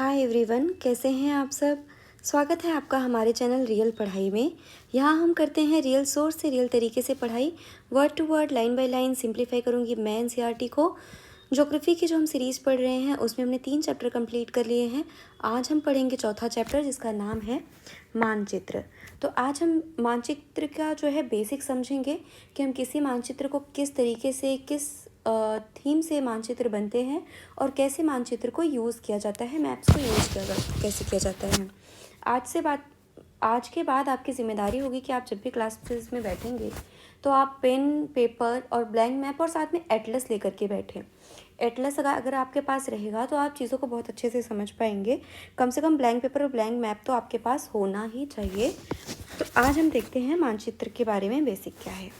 Hi everyone, कैसे हैं आप सब। स्वागत है आपका हमारे चैनल रियल पढ़ाई में। यहाँ हम करते हैं रियल सोर्स से रियल तरीके से पढ़ाई, word to word, line by line simplify करूँगी मैं एनसीईआरटी को। ज्योग्राफी की जो हम सीरीज़ पढ़ रहे हैं उसमें हमने 3 चैप्टर कंप्लीट कर लिए हैं। आज हम पढ़ेंगे चौथा चैप्टर जिसका नाम है मानचित्र। तो आज हम मानचित्र का जो है बेसिक समझेंगे कि हम किसी मानचित्र को किस तरीके से, किस थीम से मानचित्र बनते हैं और कैसे मानचित्र को यूज़ किया जाता है, मैप्स को यूज़ कैसे किया जाता है। आज के बाद आपकी ज़िम्मेदारी होगी कि आप जब भी क्लासेस में बैठेंगे तो आप पेन, पेपर और ब्लैंक मैप और साथ में एटलस लेकर के बैठें। एटलस अगर आपके पास रहेगा तो आप चीज़ों को बहुत अच्छे से समझ पाएंगे। कम से कम ब्लैंक पेपर और ब्लैंक मैप तो आपके पास होना ही चाहिए। तो आज हम देखते हैं मानचित्र के बारे में बेसिक क्या है।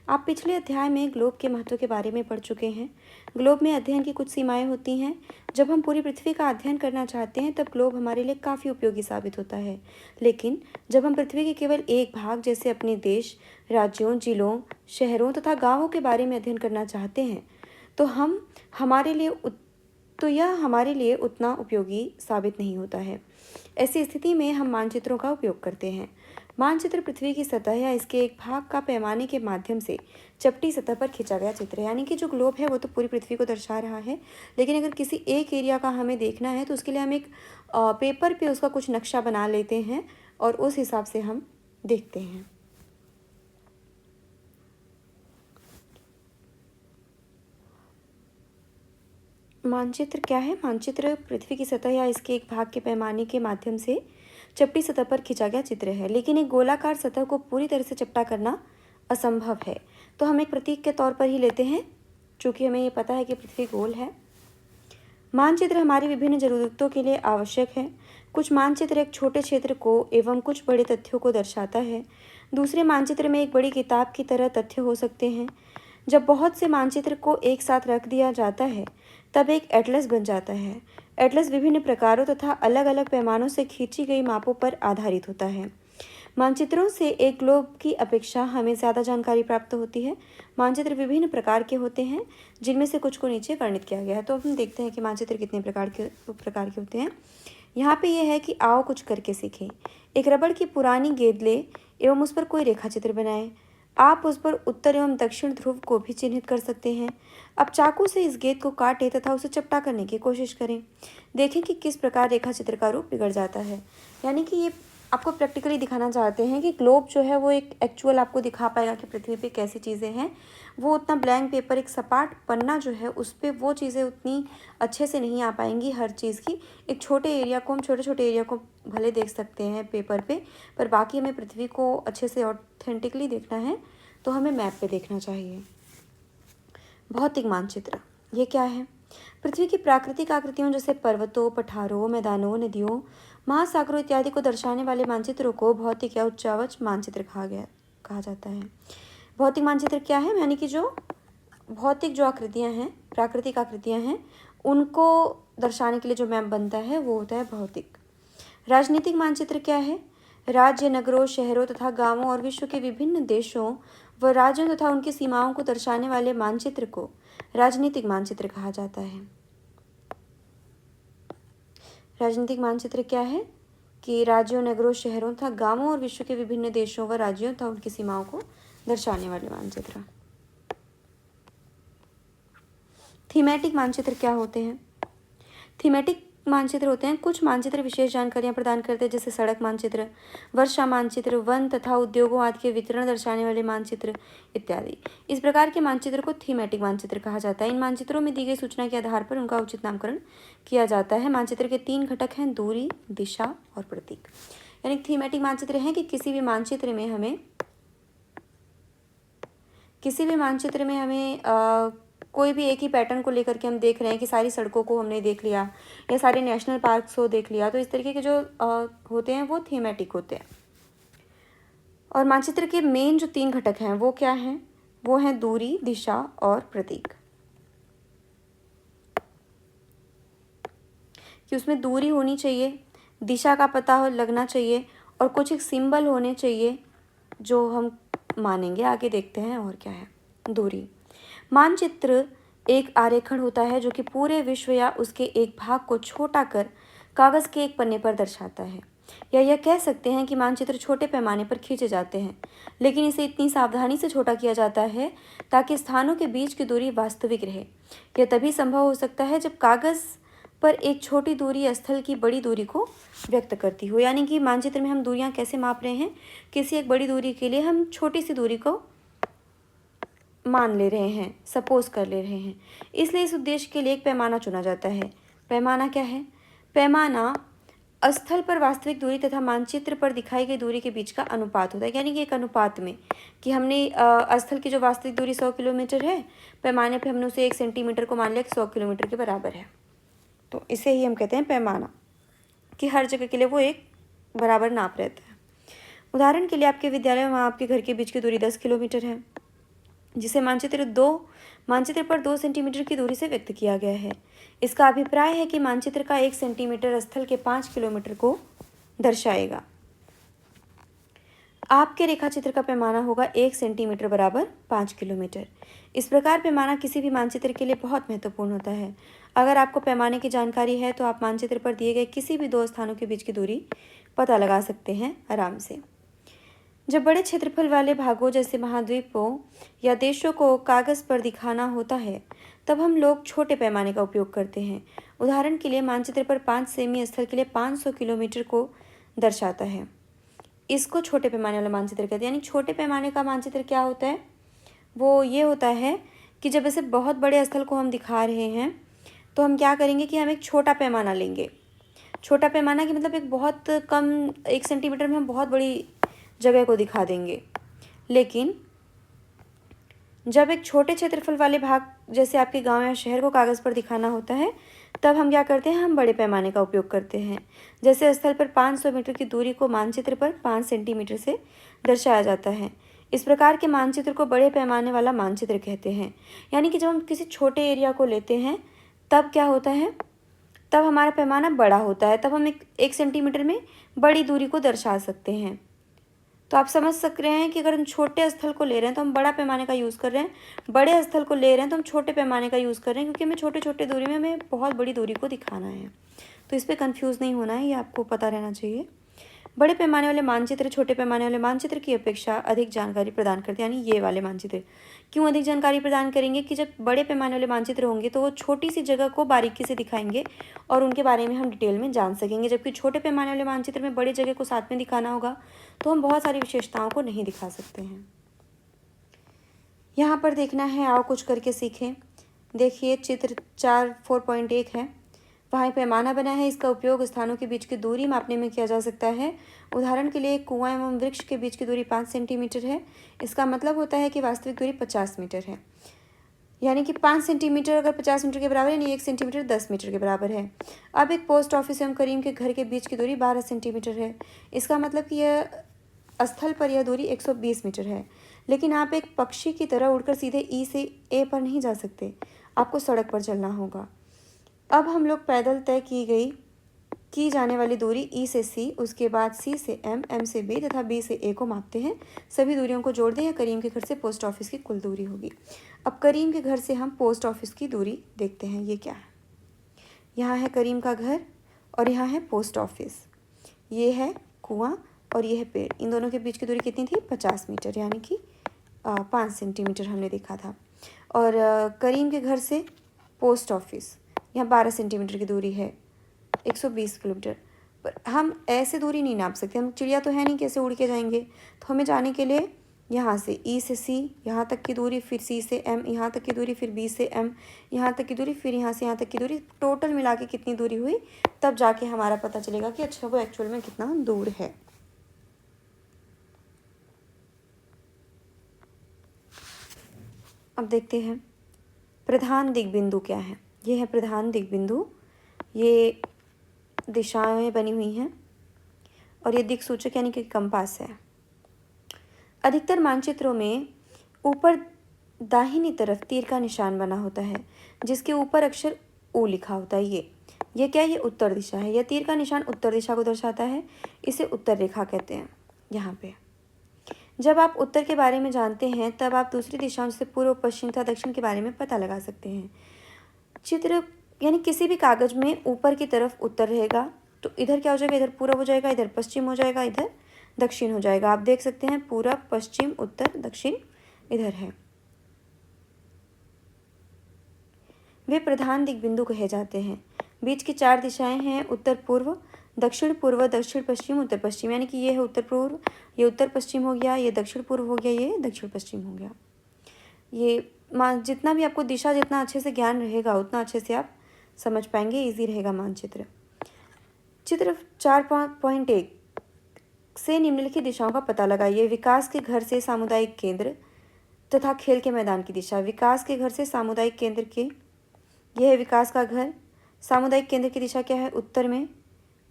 आप पिछले अध्याय में ग्लोब के महत्व के बारे में पढ़ चुके हैं। ग्लोब में अध्ययन की कुछ सीमाएं होती हैं। जब हम पूरी पृथ्वी का अध्ययन करना चाहते हैं तब ग्लोब हमारे लिए काफ़ी उपयोगी साबित होता है। लेकिन जब हम पृथ्वी के केवल एक भाग जैसे अपने देश, राज्यों, जिलों, शहरों तथा गाँवों के बारे में अध्ययन करना चाहते हैं तो यह हमारे लिए उतना उपयोगी साबित नहीं होता है। ऐसी स्थिति में हम मानचित्रों का उपयोग करते हैं। मानचित्र पृथ्वी की सतह या इसके एक भाग का पैमाने के माध्यम से चपटी सतह पर खींचा गया चित्र है। यानी कि जो ग्लोब है वो तो पूरी पृथ्वी को दर्शा रहा है, लेकिन अगर किसी एक एरिया का हमें देखना है तो उसके लिए हम एक पेपर पे उसका कुछ नक्शा बना लेते हैं और उस हिसाब से हम देखते हैं। मानचित्र क्या है? मानचित्र पृथ्वी की सतह या इसके एक भाग के पैमाने के माध्यम से चपटी सतह पर खींचा गया चित्र है, लेकिन एक गोलाकार सतह को पूरी तरह से चपटा करना असंभव है। तो हम एक प्रतीक के तौर पर ही लेते हैं, चूँकि हमें ये पता है कि पृथ्वी गोल है। मानचित्र हमारी विभिन्न ज़रूरतों के लिए आवश्यक है। कुछ मानचित्र एक छोटे क्षेत्र को एवं कुछ बड़े तथ्यों को दर्शाता है। दूसरे मानचित्र में एक बड़ी किताब की तरह तथ्य हो सकते हैं। जब बहुत से मानचित्र को एक साथ रख दिया जाता है तब एक एटलस बन जाता है। एटलस विभिन्न प्रकारों तथा अलग अलग पैमानों से खींची गई मापों पर आधारित होता है। मानचित्रों से एक ग्लोब की अपेक्षा हमें ज़्यादा जानकारी प्राप्त होती है। मानचित्र विभिन्न प्रकार के होते हैं, जिनमें से कुछ को नीचे वर्णित किया गया है। तो हम देखते हैं कि मानचित्र कितने प्रकार के होते हैं। यहाँ पे यह है कि आओ कुछ करके सीखें। एक रबड़ की पुरानी गेंद ले एवं उस पर कोई रेखाचित्र बनाएं। आप उस पर उत्तर एवं दक्षिण ध्रुव को भी चिन्हित कर सकते हैं। अब चाकू से इस गेंद को काटें तथा उसे चपटा करने की कोशिश करें। देखें कि किस प्रकार रेखाचित्र का रूप बिगड़ जाता है। यानी कि ये आपको प्रैक्टिकली दिखाना चाहते हैं कि ग्लोब जो है वो एक एक्चुअल आपको दिखा पाएगा कि पृथ्वी पे कैसी चीज़ें हैं। वो उतना ब्लैंक पेपर, एक सपाट पन्ना जो है उस पर वो चीज़ें उतनी अच्छे से नहीं आ पाएंगी हर चीज़ की। एक छोटे एरिया को, हम छोटे छोटे एरिया को भले देख सकते हैं पेपर पे, पर बाकी हमें पृथ्वी को अच्छे से ऑथेंटिकली देखना है तो हमें मैप पे देखना चाहिए। भौतिक मानचित्र ये क्या है? पृथ्वी की प्राकृतिक आकृतियों जैसे पर्वतों, पठारों, मैदानों, नदियों, महासागरों इत्यादि को दर्शाने वाले मानचित्रों को भौतिक या उच्चावच मानचित्र कहा जाता है। भौतिक मानचित्र क्या है? यानी कि जो भौतिक जो आकृतियाँ हैं, प्राकृतिक आकृतियाँ हैं, उनको दर्शाने के लिए जो मैप बनता है वो होता है भौतिक। राजनीतिक मानचित्र क्या है? राज्य, नगरों, शहरों तथा गांवों और विश्व के विभिन्न देशों व राज्यों तथा उनकी सीमाओं को दर्शाने वाले मानचित्र को राजनीतिक मानचित्र कहा जाता है। राजनीतिक मानचित्र क्या है? कि राज्यों, नगरों, शहरों तथा गांवों और विश्व के विभिन्न देशों व राज्यों तथा उनकी सीमाओं को दर्शाने वाले मानचित्र। थीमेटिक मानचित्र क्या होते हैं? थीमेटिक मानचित्र होते हैं कुछ मानचित्र विशेष जानकारियां प्रदान करते हैं, जैसे सड़क मानचित्र, वर्षा मानचित्र, वन तथा उद्योगों आदि के वितरण दर्शाने वाले मानचित्र इत्यादि। इस प्रकार के मानचित्र को थीमेटिक मानचित्र कहा जाता है। इन मानचित्रों में दी गई सूचना के आधार पर उनका उचित नामकरण किया जाता है। मानचित्र के 3 घटक हैं: दूरी, दिशा और प्रतीक। यानी थीमेटिक मानचित्र है कि किसी भी मानचित्र में हमें कोई भी एक ही पैटर्न को लेकर के हम देख रहे हैं कि सारी सड़कों को हमने देख लिया या सारे नेशनल पार्क्स को देख लिया, तो इस तरीके के जो होते हैं वो थीमेटिक होते हैं। और मानचित्र के मेन जो 3 घटक हैं वो क्या हैं? वो हैं दूरी, दिशा और प्रतीक। कि उसमें दूरी होनी चाहिए, दिशा का पता लगना चाहिए और कुछ एक सिंबल होने चाहिए जो हम मानेंगे। आगे देखते हैं और क्या है। दूरी। मानचित्र एक आरेखण होता है जो कि पूरे विश्व या उसके एक भाग को छोटा कर कागज़ के एक पन्ने पर दर्शाता है। या यह कह सकते हैं कि मानचित्र छोटे पैमाने पर खींचे जाते हैं, लेकिन इसे इतनी सावधानी से छोटा किया जाता है ताकि स्थानों के बीच की दूरी वास्तविक रहे। यह तभी संभव हो सकता है जब कागज़ पर एक छोटी दूरी स्थल की बड़ी दूरी को व्यक्त करती हो। यानी कि मानचित्र में हम दूरियां कैसे माप रहे हैं, किसी एक बड़ी दूरी के लिए हम छोटी सी दूरी को मान ले रहे हैं, सपोज कर ले रहे हैं। इसलिए इस उद्देश्य के लिए एक पैमाना चुना जाता है। पैमाना क्या है? पैमाना स्थल पर वास्तविक दूरी तथा मानचित्र पर दिखाई गई दूरी के बीच का अनुपात होता है। यानी कि एक अनुपात में कि हमने स्थल की जो वास्तविक दूरी 100 किलोमीटर है, पैमाने पे हमने उसे 1 सेंटीमीटर को मान लिया कि 100 किलोमीटर के बराबर है। तो इसे ही हम कहते हैं पैमाना, कि हर जगह के लिए वो एक बराबर नाप रहता है। उदाहरण के लिए आपके विद्यालय में आपके घर के बीच की दूरी 10 किलोमीटर है, जिसे मानचित्र पर 2 सेंटीमीटर की दूरी से व्यक्त किया गया है। इसका अभिप्राय है कि मानचित्र का 1 सेंटीमीटर स्थल के 5 किलोमीटर को दर्शाएगा। आपके रेखाचित्र का पैमाना होगा 1 सेंटीमीटर बराबर 5 किलोमीटर। इस प्रकार पैमाना किसी भी मानचित्र के लिए बहुत महत्वपूर्ण होता है। अगर आपको पैमाने की जानकारी है तो आप मानचित्र पर दिए गए किसी भी दो स्थानों के बीच की दूरी पता लगा सकते हैं आराम से। जब बड़े क्षेत्रफल वाले भागों जैसे महाद्वीपों या देशों को कागज़ पर दिखाना होता है, तब हम लोग छोटे पैमाने का उपयोग करते हैं। उदाहरण के लिए मानचित्र पर 5 सेमी स्थल के लिए 500 किलोमीटर को दर्शाता है। इसको छोटे पैमाने वाला मानचित्र कहते हैं। यानी छोटे पैमाने का मानचित्र क्या होता है? वो ये होता है कि जब ऐसे बहुत बड़े स्थल को हम दिखा रहे हैं तो हम क्या करेंगे कि हम एक छोटा पैमाना लेंगे। छोटा पैमाना की मतलब एक बहुत कम 1 सेंटीमीटर में हम बहुत बड़ी जगह को दिखा देंगे। लेकिन जब एक छोटे क्षेत्रफल वाले भाग जैसे आपके गांव या शहर को कागज़ पर दिखाना होता है, तब हम क्या करते हैं? हम बड़े पैमाने का उपयोग करते हैं। जैसे स्थल पर 500 मीटर की दूरी को मानचित्र पर 5 सेंटीमीटर से दर्शाया जाता है। इस प्रकार के मानचित्र को बड़े पैमाने वाला मानचित्र कहते हैं। यानी कि जब हम किसी छोटे एरिया को लेते हैं तब क्या होता है? तब हमारा पैमाना बड़ा होता है, तब हम एक सेंटीमीटर में बड़ी दूरी को दर्शा सकते हैं। तो आप समझ सक रहे हैं कि अगर हम छोटे स्थल को ले रहे हैं तो हम बड़ा पैमाने का यूज़ कर रहे हैं, बड़े स्थल को ले रहे हैं तो हम छोटे पैमाने का यूज़ कर रहे हैं, क्योंकि हमें छोटे छोटे दूरी में हमें बहुत बड़ी दूरी को दिखाना है। तो इस पर कन्फ्यूज़ नहीं होना है, ये आपको पता रहना चाहिए। बड़े पैमाने वाले मानचित्र छोटे पैमाने वाले मानचित्र की अपेक्षा अधिक जानकारी प्रदान करते हैं। यानी ये वाले मानचित्र क्यों अधिक जानकारी प्रदान करेंगे? कि जब बड़े पैमाने वाले मानचित्र होंगे तो वो छोटी सी जगह को बारीकी से दिखाएंगे और उनके बारे में हम डिटेल में जान सकेंगे। जबकि छोटे पैमाने वाले मानचित्र में बड़ी जगह को साथ में दिखाना होगा तो हम बहुत सारी विशेषताओं को नहीं दिखा सकते हैं। यहाँ पर देखना है, आओ कुछ करके सीखें। देखिए चित्र 4.1 है, वहाँ पैमाना बना है। इसका उपयोग स्थानों के बीच की दूरी मापने में किया जा सकता है। उदाहरण के लिए कुआं एवं वृक्ष के बीच की दूरी 5 सेंटीमीटर है। इसका मतलब होता है कि वास्तविक दूरी 50 मीटर है। यानी कि 5 सेंटीमीटर अगर 50 मीटर के बराबर है, यानी 1 सेंटीमीटर 10 मीटर के बराबर है। अब एक पोस्ट ऑफिस एवं करीम के घर के बीच की दूरी 12 सेंटीमीटर है। इसका मतलब कि यह स्थल पर यह दूरी 120 मीटर है। लेकिन आप एक पक्षी की तरह उड़कर सीधे ई से ए पर नहीं जा सकते, आपको सड़क पर चलना होगा। अब हम लोग पैदल तय की जाने वाली दूरी ई से सी, उसके बाद सी से एम, एम से बी तथा बी से ए को मापते हैं। सभी दूरियों को जोड़ दें, या करीम के घर से पोस्ट ऑफिस की कुल दूरी होगी। अब करीम के घर से हम पोस्ट ऑफिस की दूरी देखते हैं। ये क्या है? यहाँ है करीम का घर और यहाँ है पोस्ट ऑफिस। ये है कुआं और ये है पेड़। इन दोनों के बीच की दूरी कितनी थी? 50 मीटर, यानी कि 5 सेंटीमीटर हमने देखा था। और करीम के घर से पोस्ट ऑफिस, यहाँ 12 सेंटीमीटर की दूरी है, 120 किलोमीटर। पर हम ऐसे दूरी नहीं नाप सकते, हम चिड़िया तो है नहीं, कैसे उड़ के जाएंगे? तो हमें जाने के लिए यहाँ से ई से सी यहाँ तक की दूरी, फिर सी से एम यहाँ तक की दूरी, फिर बी से एम यहाँ तक की दूरी, फिर यहाँ से यहाँ तक की दूरी, टोटल मिला के कितनी दूरी हुई, तब जाके हमारा पता चलेगा कि अच्छा वो एक्चुअल में कितना दूर है। अब देखते हैं प्रधान दिग्बिंदु क्या है। ये है प्रधान दिग्बिंदु। ये दिशाएं बनी हुई हैं और ये दिक सूचक यानी कि कंपास है। अधिकतर मानचित्रों में ऊपर दाहिनी तरफ तीर का निशान बना होता है, जिसके ऊपर अक्षर ऊ लिखा होता है। ये क्या है? ये उत्तर दिशा है। यह तीर का निशान उत्तर दिशा को दर्शाता है। इसे उत्तर रेखा कहते हैं। यहाँ पे जब आप उत्तर के बारे में जानते हैं तब आप दूसरी दिशाओं जैसे पूर्व, पश्चिम तथा दक्षिण के बारे में पता लगा सकते हैं। चित्र यानी किसी भी कागज में ऊपर की तरफ उत्तर रहेगा तो इधर क्या हो जाएगा, इधर पूर्व हो जाएगा, इधर पश्चिम हो जाएगा, इधर दक्षिण हो जाएगा। आप देख सकते हैं पूरब, पश्चिम, उत्तर, दक्षिण इधर है। वे प्रधान दिग्बिंदु कहे जाते हैं। बीच की 4 दिशाएं हैं उत्तर पूर्व, दक्षिण पूर्व, दक्षिण पश्चिम, उत्तर पश्चिम। यानी कि ये है उत्तर पूर्व, ये उत्तर पश्चिम हो गया, ये दक्षिण पूर्व हो गया, ये दक्षिण पश्चिम हो गया। ये जितना भी आपको दिशा जितना अच्छे से ज्ञान रहेगा उतना अच्छे से आप समझ पाएंगे, इजी रहेगा मानचित्र। चित्र 4.1 से निम्नलिखित दिशाओं का पता लगाइए। विकास के घर से सामुदायिक केंद्र तथा खेल के मैदान की दिशा। विकास के घर से सामुदायिक केंद्र के, यह है विकास का घर। सामुदायिक केंद्र की दिशा क्या है, उत्तर में।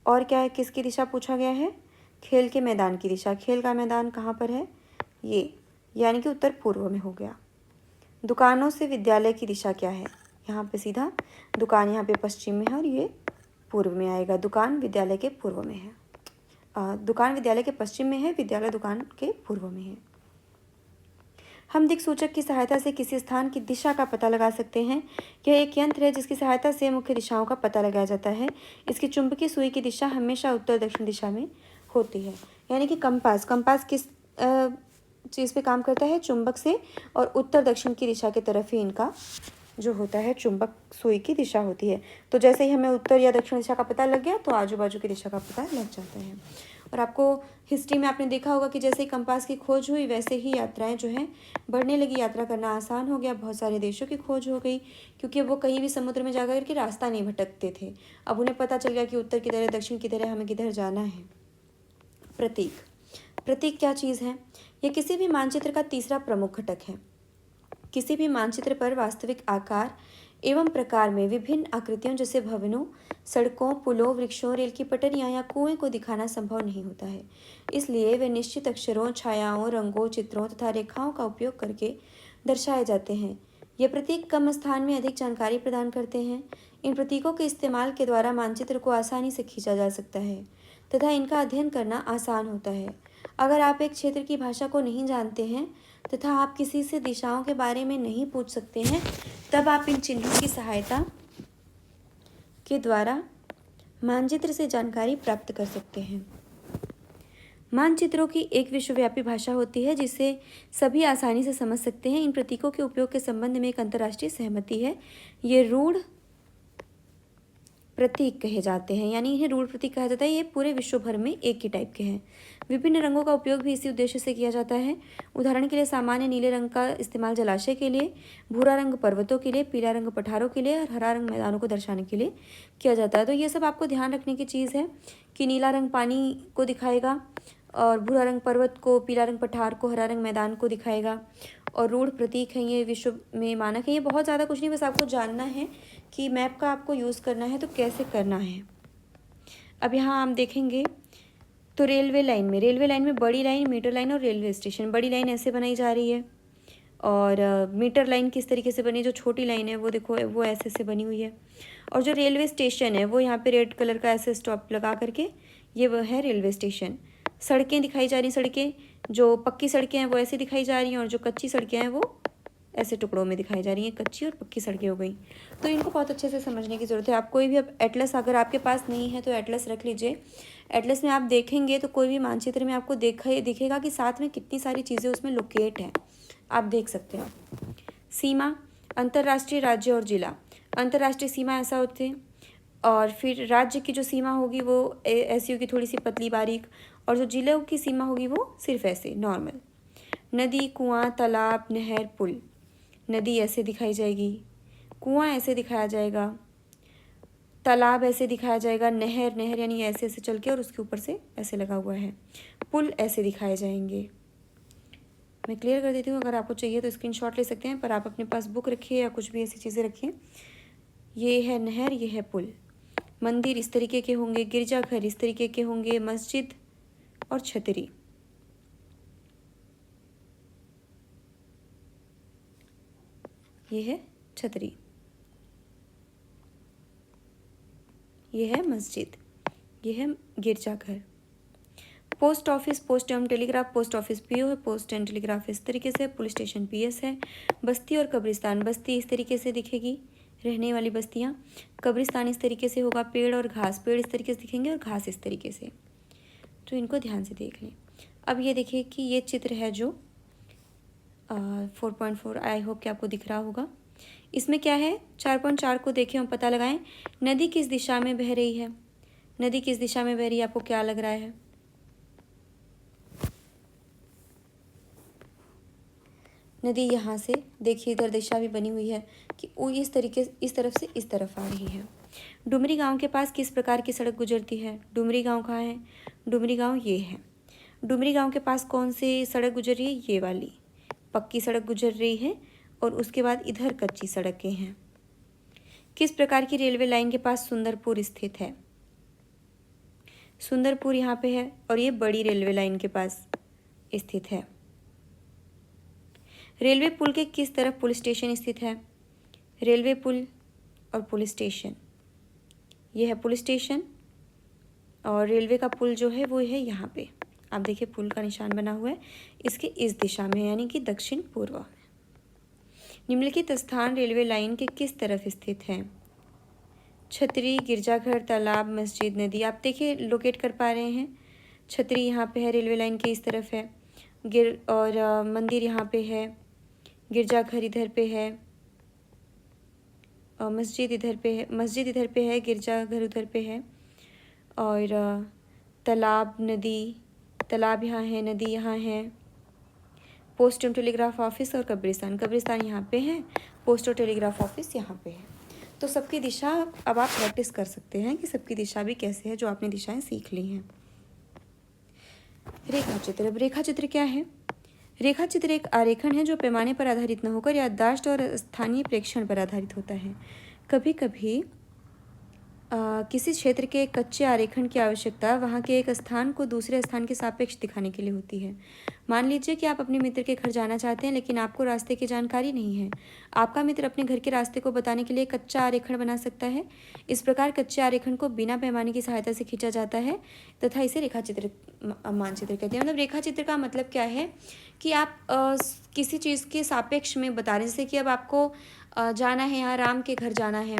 और क्या है, किसकी दिशा पूछा गया है, खेल के मैदान की दिशा। खेल का मैदान कहाँ पर है, ये, यानी कि उत्तर पूर्व में हो गया। दुकानों से विद्यालय की दिशा क्या है, यहाँ पे सीधा दुकान यहाँ पे पश्चिम में है और ये पूर्व में आएगा। दुकान विद्यालय के पूर्व में है, दुकान विद्यालय के पश्चिम में है, विद्यालय दुकान के पूर्व में है। हम दिक्सूचक की सहायता से किसी स्थान की दिशा का पता लगा सकते हैं। यह एक यंत्र है जिसकी सहायता से मुख्य दिशाओं का पता लगाया जाता है। इसकी चुंबकीय सुई की दिशा हमेशा उत्तर दक्षिण दिशा में होती है। यानी कि कंपास किस चीज़ पे काम करता है, चुंबक से, और उत्तर दक्षिण की दिशा की तरफ ही इनका जो होता है चुंबक सुई की दिशा होती है। तो जैसे ही हमें उत्तर या दक्षिण दिशा का पता लग गया तो आजू बाजू की दिशा का पता लग जाता है। और आपको हिस्ट्री में आपने देखा होगा कि जैसे ही कंपास की खोज हुई वैसे ही यात्राएं जो हैं बढ़ने लगी, यात्रा करना आसान हो गया, बहुत सारे देशों की खोज हो गई, क्योंकि वो कहीं भी समुद्र में जाकर के रास्ता नहीं भटकते थे। अब उन्हें पता चल गया कि उत्तर किधर है, दक्षिण किधर है, हमें किधर जाना है। प्रतीक क्या चीज़ है, यह किसी भी मानचित्र का तीसरा प्रमुख घटक है। किसी भी मानचित्र पर वास्तविक आकार एवं प्रकार में विभिन्न आकृतियों जैसे भवनों, सड़कों, पुलों, वृक्षों, रेल की पटरियां या कुएं को दिखाना संभव नहीं होता है। इसलिए वे निश्चित अक्षरों, छायाओं, रंगों, चित्रों तथा रेखाओं का उपयोग करके दर्शाए जाते हैं। ये प्रतीक कम स्थान में अधिक जानकारी प्रदान करते हैं। इन प्रतीकों के इस्तेमाल के द्वारा मानचित्र को आसानी से खींचा जा सकता है तथा इनका अध्ययन करना आसान होता है। अगर आप एक क्षेत्र की भाषा को नहीं जानते हैं तथा आप किसी से दिशाओं के बारे में नहीं पूछ सकते हैं, तब आप इन चिन्हों की सहायता के द्वारा मानचित्र से जानकारी प्राप्त कर सकते हैं। मानचित्रों की एक विश्वव्यापी भाषा होती है जिसे सभी आसानी से समझ सकते हैं। इन प्रतीकों के उपयोग के संबंध में एक अंतर्राष्ट्रीय सहमति है। ये रूढ़ प्रतीक कहे जाते हैं, यानी इन्हें रूढ़ प्रतीक कहा जाता है। ये पूरे विश्व भर में एक ही टाइप के हैं। विभिन्न रंगों का उपयोग भी इसी उद्देश्य से किया जाता है। उदाहरण के लिए सामान्य नीले रंग का इस्तेमाल जलाशय के लिए, भूरा रंग पर्वतों के लिए, पीला रंग पठारों के लिए और हरा रंग मैदानों को दर्शाने के लिए किया जाता है। तो ये सब आपको ध्यान रखने की चीज़ है कि नीला रंग पानी को दिखाएगा और भूरा रंग पर्वत को, पीला रंग पठार को, हरा रंग मैदान को दिखाएगा। और रूढ़ प्रतीक हैं, ये विश्व में मानक है। ये बहुत ज़्यादा कुछ नहीं, बस आपको जानना है कि मैप का आपको यूज़ करना है तो कैसे करना है। अब यहाँ हम देखेंगे तो रेलवे लाइन में बड़ी लाइन, मीटर लाइन और रेलवे स्टेशन। बड़ी लाइन ऐसे बनाई जा रही है और मीटर लाइन किस तरीके से बनी, जो छोटी लाइन है वो देखो वो ऐसे से बनी हुई है। और जो रेलवे स्टेशन है वो यहाँ पे रेड कलर का ऐसे स्टॉप लगा करके ये वो है रेलवे स्टेशन। सड़कें दिखाई जा रही, सड़कें जो पक्की सड़कें हैं वो ऐसे दिखाई जा रही हैं और जो कच्ची सड़कें हैं वो ऐसे टुकड़ों में दिखाई जा रही हैं। कच्ची और पक्की सड़कें हो गई। तो इनको बहुत अच्छे से समझने की ज़रूरत है। आप कोई भी अब एटलस अगर आपके पास नहीं है तो एटलस रख लीजिए। एटलस में आप देखेंगे तो कोई भी मानचित्र में आपको दिखेगा कि साथ में कितनी सारी चीज़ें उसमें लोकेट हैं, आप देख सकते हैं। सीमा, अंतर्राष्ट्रीय, राज्य और जिला। अंतर्राष्ट्रीय सीमा ऐसा होते हैं और फिर राज्य की जो सीमा होगी वो ऐसी होगी थोड़ी सी पतली बारीक, और जो जिलों की सीमा होगी वो सिर्फ ऐसे नॉर्मल। नदी, कुआं, तालाब, नहर, पुल। नदी ऐसे दिखाई जाएगी, कुआं ऐसे दिखाया जाएगा, तालाब ऐसे दिखाया जाएगा, नहर यानी ऐसे ऐसे चल के और उसके ऊपर से ऐसे लगा हुआ है, पुल ऐसे दिखाए जाएंगे। मैं क्लियर कर देती हूँ, अगर आपको चाहिए तो स्क्रीनशॉट ले सकते हैं, पर आप अपने पास बुक रखिए या कुछ भी ऐसी चीज़ें रखिए। ये है नहर, ये है पुल। मंदिर इस तरीके के होंगे, गिरजाघर इस तरीके के होंगे, मस्जिद और छतरी। ये है छतरी, ये है मस्जिद, ये है गिरजाघर। पोस्ट ऑफिस पोस्ट एवं टेलीग्राफ, पोस्ट ऑफिस पीओ है, पोस्ट एंड टेलीग्राफ इस तरीके से, पुलिस स्टेशन पीएस है। बस्ती और कब्रिस्तान, बस्ती इस तरीके से दिखेगी, रहने वाली बस्तियाँ। कब्रिस्तान इस तरीके से होगा, पेड़ और घास, पेड़ इस तरीके से दिखेंगे और घास इस तरीके से। तो इनको ध्यान से देख लें। अब ये देखिए कि ये चित्र है जो 4.4, आई होप कि आपको दिख रहा होगा। इसमें क्या है, 4.4 को देखें और पता लगाएं नदी किस दिशा में बह रही है। नदी किस दिशा में बह रही है, आपको क्या लग रहा है? नदी यहाँ से देखिए, इधर दिशा भी बनी हुई है कि वो इस तरीके, इस तरफ से इस तरफ आ रही है। डुमरी गांव के पास किस प्रकार की सड़क गुजरती है? डुमरी गांव कहाँ है? डुमरी गांव ये है। डुमरी गांव के पास कौन सी सड़क गुजर रही है? ये वाली पक्की सड़क गुजर रही है और उसके बाद इधर कच्ची सड़कें हैं। किस प्रकार की रेलवे लाइन के पास सुंदरपुर स्थित है? सुंदरपुर यहाँ पे है और ये बड़ी रेलवे लाइन के पास स्थित है। रेलवे पुल के किस तरफ पुलिस स्टेशन स्थित है? रेलवे पुल और पुलिस स्टेशन, ये है पुलिस स्टेशन और रेलवे का पुल जो है वो है यहाँ पे। आप देखिए पुल का निशान बना हुआ है, इसके इस दिशा में यानी कि दक्षिण पूर्व। निम्नलिखित स्थान रेलवे लाइन के किस तरफ स्थित है? छतरी, गिरजाघर, तालाब, मस्जिद, नदी। आप देखिए लोकेट कर पा रहे हैं। छतरी यहाँ पे है, रेलवे लाइन के इस तरफ है। मंदिर यहाँ पे है, गिरजाघर इधर पे है और मस्जिद इधर पे है, मस्जिद इधर पे है, गिरजाघर उधर पे है। और तालाब, नदी, तालाब यहाँ है, नदी यहाँ है। पोस्ट एवं टेलीग्राफ ऑफिस और कब्रिस्तान, कब्रिस्तान यहाँ पे है, पोस्ट और टेलीग्राफ ऑफिस यहाँ पे है। तो सबकी दिशा अब आप प्रैक्टिस कर सकते हैं कि सबकी दिशा भी कैसे है, जो आपने दिशाएं सीख ली हैं। रेखा चित्र। अब रेखा चित्र क्या है? रेखा चित्र एक आरेखन है जो पैमाने पर आधारित न होकर याददाश्त और स्थानीय प्रेक्षण पर आधारित होता है। कभी कभी किसी क्षेत्र के कच्चे आरेखन की आवश्यकता वहाँ के एक स्थान को दूसरे स्थान के सापेक्ष दिखाने के लिए होती है। मान लीजिए कि आप अपने मित्र के घर जाना चाहते हैं लेकिन आपको रास्ते की जानकारी नहीं है। आपका मित्र अपने घर के रास्ते को बताने के लिए कच्चा आरेखन बना सकता है। इस प्रकार कच्चे आरेखन को बिना पैमाने की सहायता से खींचा जाता है तथा इसे रेखाचित्र मानचित्र कहते हैं। मतलब रेखाचित्र का मतलब क्या है कि आप किसी चीज़ के सापेक्ष में बता रहे हैं। जैसे कि अब आपको जाना है, यहाँ राम के घर जाना है,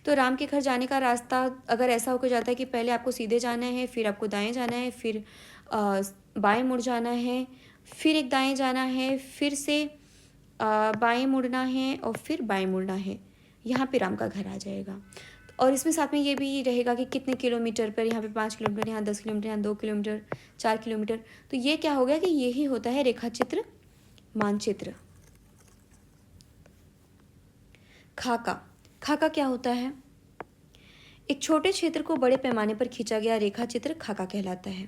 तो राम के घर जाने का रास्ता अगर ऐसा होकर जाता है कि पहले आपको सीधे जाना है, फिर आपको दाएं जाना है, फिर बाएं मुड़ जाना है, फिर एक दाएं जाना है, फिर से बाएं मुड़ना है और फिर बाएं मुड़ना है, यहाँ पे राम का घर आ जाएगा। और इसमें साथ में ये भी रहेगा कि कितने किलोमीटर पर, यहाँ पे 5 किलोमीटर, यहाँ 10 किलोमीटर, यहाँ 2 किलोमीटर, 4 किलोमीटर। तो ये क्या हो गया कि यही होता है रेखाचित्र मानचित्र। खाका। खाका क्या होता है? एक छोटे क्षेत्र को बड़े पैमाने पर खींचा गया रेखा चित्र खाका कहलाता है।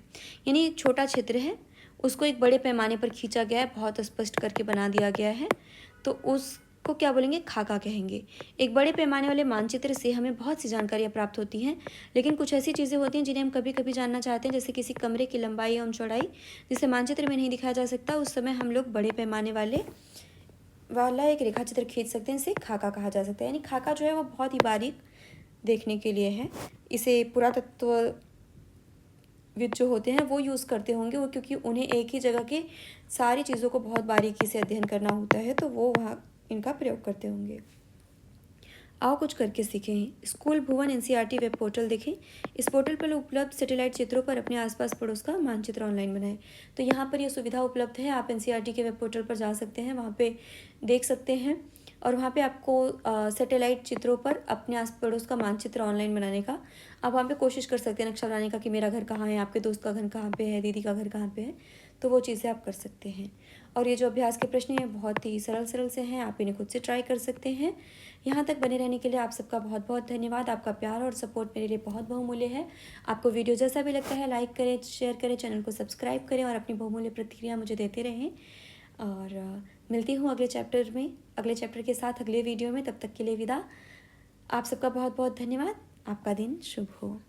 यानी एक छोटा क्षेत्र है, उसको एक बड़े पैमाने पर खींचा गया है, बहुत स्पष्ट करके बना दिया गया है, तो उसको क्या बोलेंगे? खाका कहेंगे। एक बड़े पैमाने वाले मानचित्र से हमें बहुत सी जानकारियाँ प्राप्त होती हैं, लेकिन कुछ ऐसी चीज़ें होती हैं जिन्हें हम कभी कभी जानना चाहते हैं, जैसे किसी कमरे की लंबाई एवं चौड़ाई, जिसे मानचित्र में नहीं दिखाया जा सकता। उस समय हम लोग बड़े पैमाने वाला एक रेखा चित्र खींच सकते हैं, इसे खाका कहा जा सकता है। यानी खाका जो है वो बहुत ही बारीक देखने के लिए है। इसे पुरातत्वविद जो होते हैं वो यूज़ करते होंगे, वो क्योंकि उन्हें एक ही जगह के सारी चीज़ों को बहुत बारीकी से अध्ययन करना होता है, तो वो वहाँ इनका प्रयोग करते होंगे। आओ कुछ करके सीखें। स्कूल भुवन एनसीईआरटी वेब पोर्टल देखें। इस पोर्टल पर उपलब्ध सैटेलाइट चित्रों पर अपने आसपास पड़ोस का मानचित्र ऑनलाइन बनाएं। तो यहाँ पर यह सुविधा उपलब्ध है, आप एनसीईआरटी के वेब पोर्टल पर जा सकते हैं, वहाँ पे देख सकते हैं और वहाँ पे आपको सैटेलाइट चित्रों पर अपने आस पड़ोस का मानचित्र ऑनलाइन बनाने का आप वहाँ पे कोशिश कर सकते हैं, नक्शा बनाने का कि मेरा घर कहाँ है, आपके दोस्त का घर कहाँ पे है, दीदी का घर कहाँ पे है, तो वो चीज़ें आप कर सकते हैं। और ये जो अभ्यास के प्रश्न हैं बहुत ही सरल से हैं, आप इन्हें खुद से ट्राई कर सकते हैं। यहाँ तक बने रहने के लिए आप सबका बहुत बहुत धन्यवाद। आपका प्यार और सपोर्ट मेरे लिए बहुत बहुमूल्य है। आपको वीडियो जैसा भी लगता है लाइक करें, शेयर करें, चैनल को सब्सक्राइब करें और अपनी बहुमूल्य प्रतिक्रिया मुझे देते रहें। और मिलती हूँ अगले चैप्टर के साथ अगले वीडियो में। तब तक के लिए विदा। आप सबका बहुत बहुत धन्यवाद। आपका दिन शुभ हो।